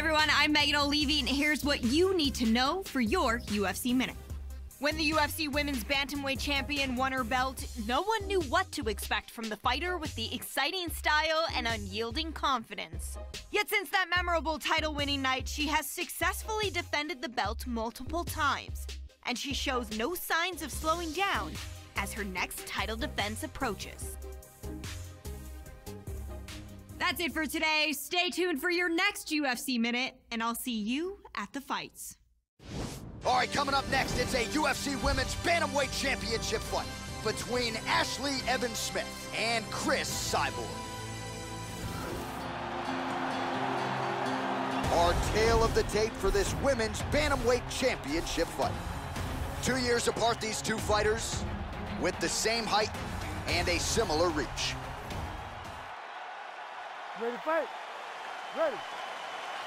everyone, I'm Megan O'Leary, and here's what you need to know for your UFC Minute. When the UFC Women's Bantamweight Champion won her belt, no one knew what to expect from the fighter with the exciting style and unyielding confidence. Yet since that memorable title-winning night, she has successfully defended the belt multiple times, and she shows no signs of slowing down as her next title defense approaches. That's it for today. Stay tuned for your next UFC Minute, and I'll see you at the fights. All right, coming up next, it's a UFC Women's Bantamweight Championship fight between Ashlee Evans-Smith and Saibot. Our tale of the tape for this Women's Bantamweight Championship fight. 2 years apart, these two fighters with the same height and a similar reach. Ready to fight? Ready.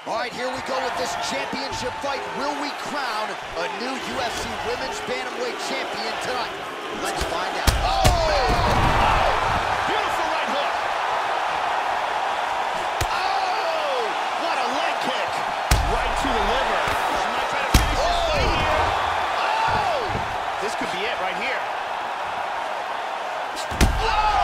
All right, here we go with this championship fight. Will we crown a new UFC Women's Bantamweight Champion tonight? Let's find out. Oh! Beautiful right hook. Oh! What a leg kick. Right to the liver. She might try to finish this fight here. Oh! This could be it right here. Oh!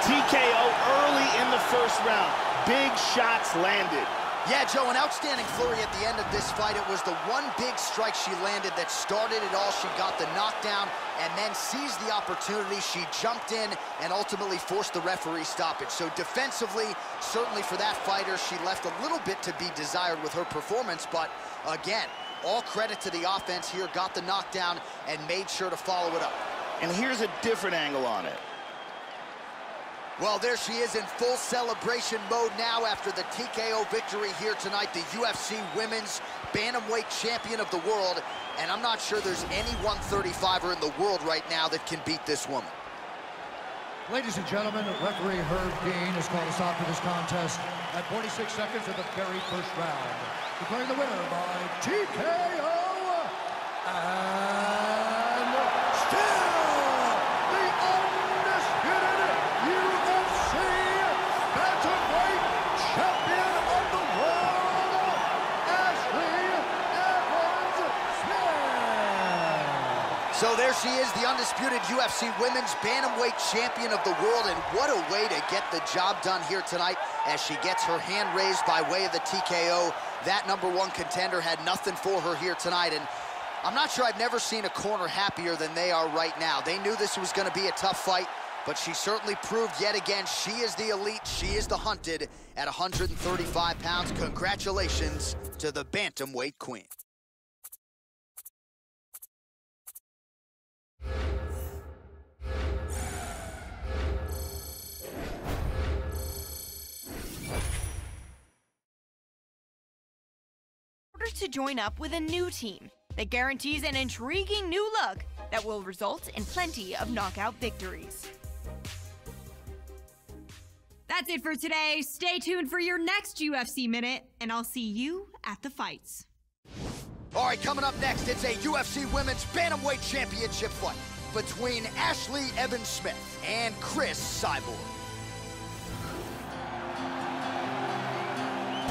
TKO early in the first round. Big shots landed. Yeah, Joe, an outstanding flurry at the end of this fight. It was the one big strike she landed that started it all. She got the knockdown and then seized the opportunity. She jumped in and ultimately forced the referee stoppage. So defensively, certainly for that fighter, she left a little bit to be desired with her performance. But again, all credit to the offense here. Got the knockdown and made sure to follow it up. And here's a different angle on it. Well, there she is in full celebration mode now after the TKO victory here tonight, the UFC Women's Bantamweight Champion of the world. And I'm not sure there's any 135er in the world right now that can beat this woman. Ladies and gentlemen, referee Herb Dean has called a stop to this contest at 46 seconds of the very first round, declaring the winner by TKO and still the undisputed UFC Bantamweight Champion of the world, Ashlee Evans-Smith. So there she is, the undisputed UFC Women's Bantamweight Champion of the world, and what a way to get the job done here tonight as she gets her hand raised by way of the TKO. That #1 contender had nothing for her here tonight, and I'm not sure I've never seen a corner happier than they are right now. They knew this was going to be a tough fight, but she certainly proved yet again she is the elite, she is the hunted at 135 pounds. Congratulations to the Bantamweight Queen. To join up with a new team that guarantees an intriguing new look that will result in plenty of knockout victories. That's it for today. Stay tuned for your next UFC Minute, and I'll see you at the fights. All right, coming up next, it's a UFC Women's Bantamweight Championship fight between Ashlee Evans-Smith and Saibot.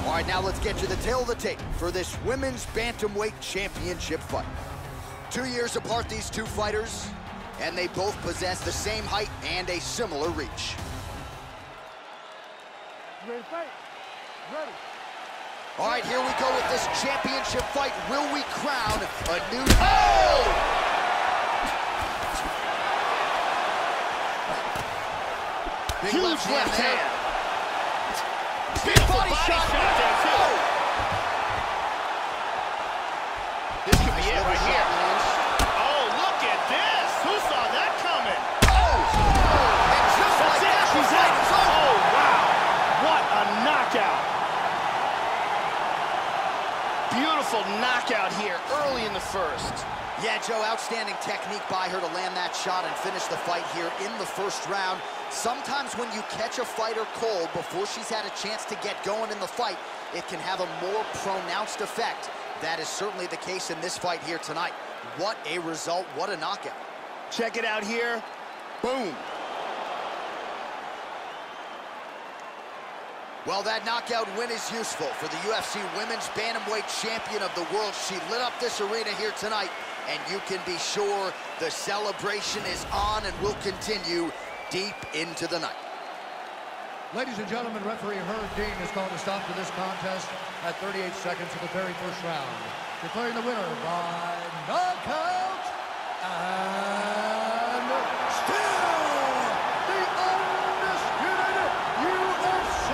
All right, now let's get to the tail of the tape for this Women's Bantamweight Championship fight. 2 years apart, these two fighters, and they both possess the same height and a similar reach. Ready to fight? Ready. All right, here we go with this championship fight. Will we crown a new... Oh! Big Huge left hand. Big body shot there, too. Oh. This could be it right here. Oh, look at this. Who saw that coming? Oh! And just like that, she's out. Oh, wow. What a knockout. Beautiful knockout here early in the first. Yeah, Joe, outstanding technique by her to land that shot and finish the fight here in the first round. Sometimes when you catch a fighter cold before she's had a chance to get going in the fight, it can have a more pronounced effect. That is certainly the case in this fight here tonight. What a result, what a knockout. Check it out here. Boom. Well, that knockout win is useful for the UFC Women's Bantamweight Champion of the World. She lit up this arena here tonight, and you can be sure the celebration is on and will continue deep into the night. Ladies and gentlemen, referee Herb Dean has called a stop to this contest at 38 seconds of the very first round, declaring the winner by knockout and still the undisputed UFC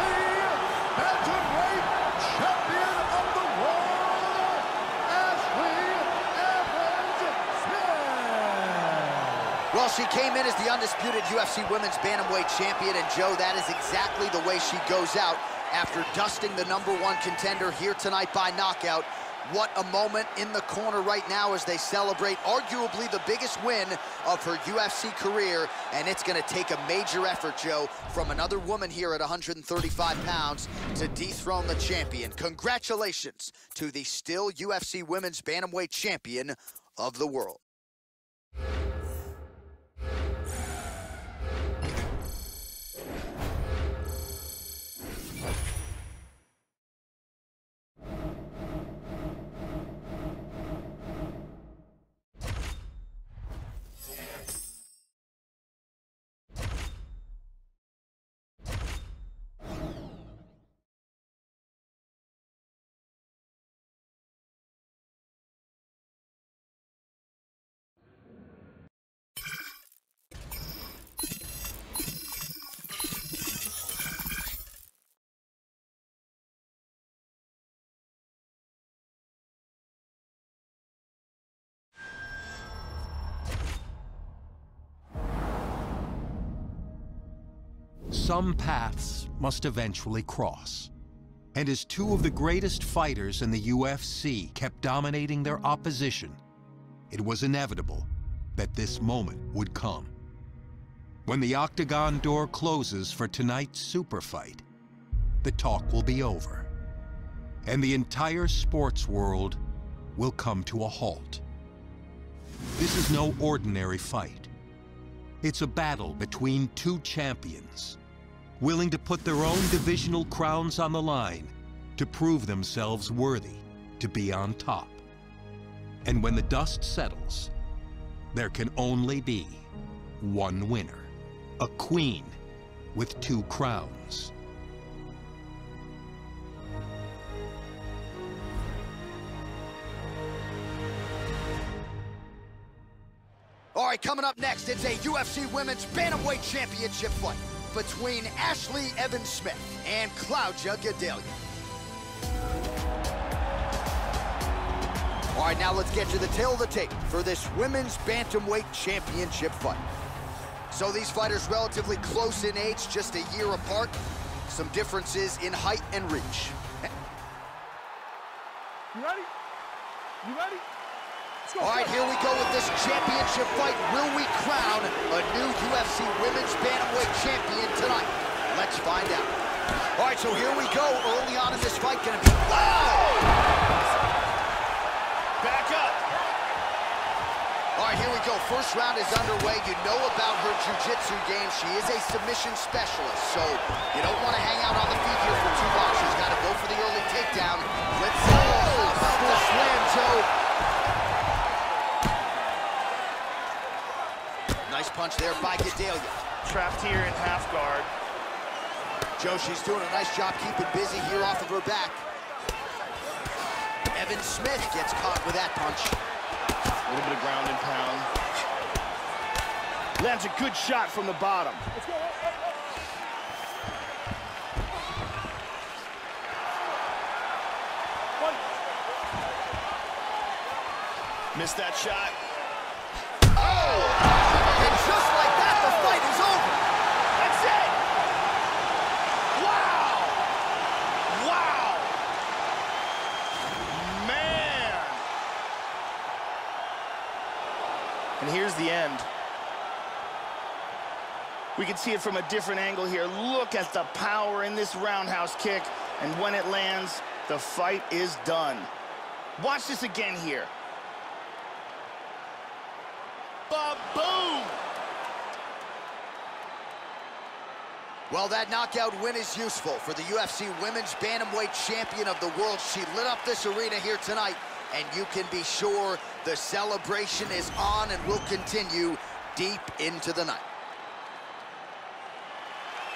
Bantamweight Champion of the World, Ashlee Evans-Smith. Well, she came in as the undisputed UFC Women's Bantamweight Champion, and Joe, that is exactly the way she goes out after dusting the #1 contender here tonight by knockout. What a moment in the corner right now as they celebrate arguably the biggest win of her UFC career, and it's going to take a major effort, Joe, from another woman here at 135 pounds to dethrone the champion. Congratulations to the still UFC Women's Bantamweight Champion of the world. Some paths must eventually cross. And as two of the greatest fighters in the UFC kept dominating their opposition, it was inevitable that this moment would come. When the octagon door closes for tonight's super fight, the talk will be over, and the entire sports world will come to a halt. This is no ordinary fight. It's a battle between two champions, willing to put their own divisional crowns on the line to prove themselves worthy to be on top. And when the dust settles, there can only be one winner, a queen with two crowns. All right, coming up next, it's a UFC Women's Bantamweight Championship fight between Ashlee Evans-Smith and Claudia Gadelha. All right, now let's get to the tail of the tape for this Women's Bantamweight Championship fight. So these fighters relatively close in age, just a year apart. Some differences in height and reach. You ready? You ready? All right, here we go with this championship fight. Will we crown a new UFC Women's Bantamweight Champion tonight? Let's find out. All right, so here we go. Early on in this fight, gonna be... Back up. All right, here we go. First round is underway. You know about her jiu-jitsu game. She is a submission specialist, so you don't want to hang out on the feet here for too long. She's got to go for the early takedown. Let's see. How about the slam, Joe? Nice punch there by Gadelha. Trapped here in half guard. Joe, she's doing a nice job keeping busy here off of her back. Evans-Smith gets caught with that punch. A little bit of ground and pound. Lands a good shot from the bottom. Let's go. Missed that shot. Oh! And just like that, the fight is over. That's it! Wow! Wow! Man! And here's the end. We can see it from a different angle here. Look at the power in this roundhouse kick. And when it lands, the fight is done. Watch this again here. Ba-boom! Well, that knockout win is useful for the UFC Women's Bantamweight Champion of the World. She lit up this arena here tonight, and you can be sure the celebration is on and will continue deep into the night.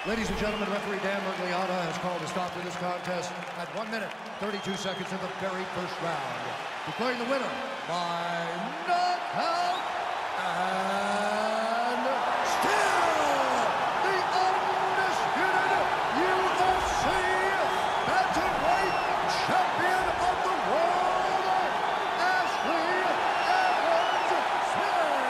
Ladies and gentlemen, referee Dan Mergliata has called a stop to this contest at 1 minute, 32 seconds of the very first round. Declaring the winner by knockout and still the undisputed UFC Bantamweight Champion of the World, Ashlee Smith.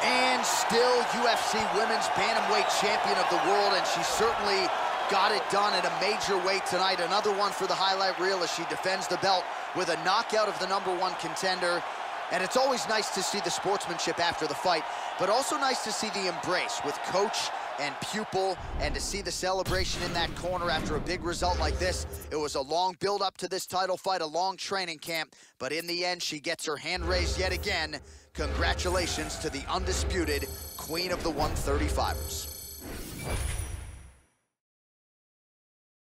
And still UFC Women's Bantamweight Champion of the World, and she certainly got it done at a major weight tonight. Another one for the highlight reel as she defends the belt with a knockout of the #1 contender. And it's always nice to see the sportsmanship after the fight, but also nice to see the embrace with coach and pupil, and to see the celebration in that corner after a big result like this. It was a long build up to this title fight, a long training camp, but in the end, she gets her hand raised yet again. Congratulations to the undisputed Queen of the 135ers.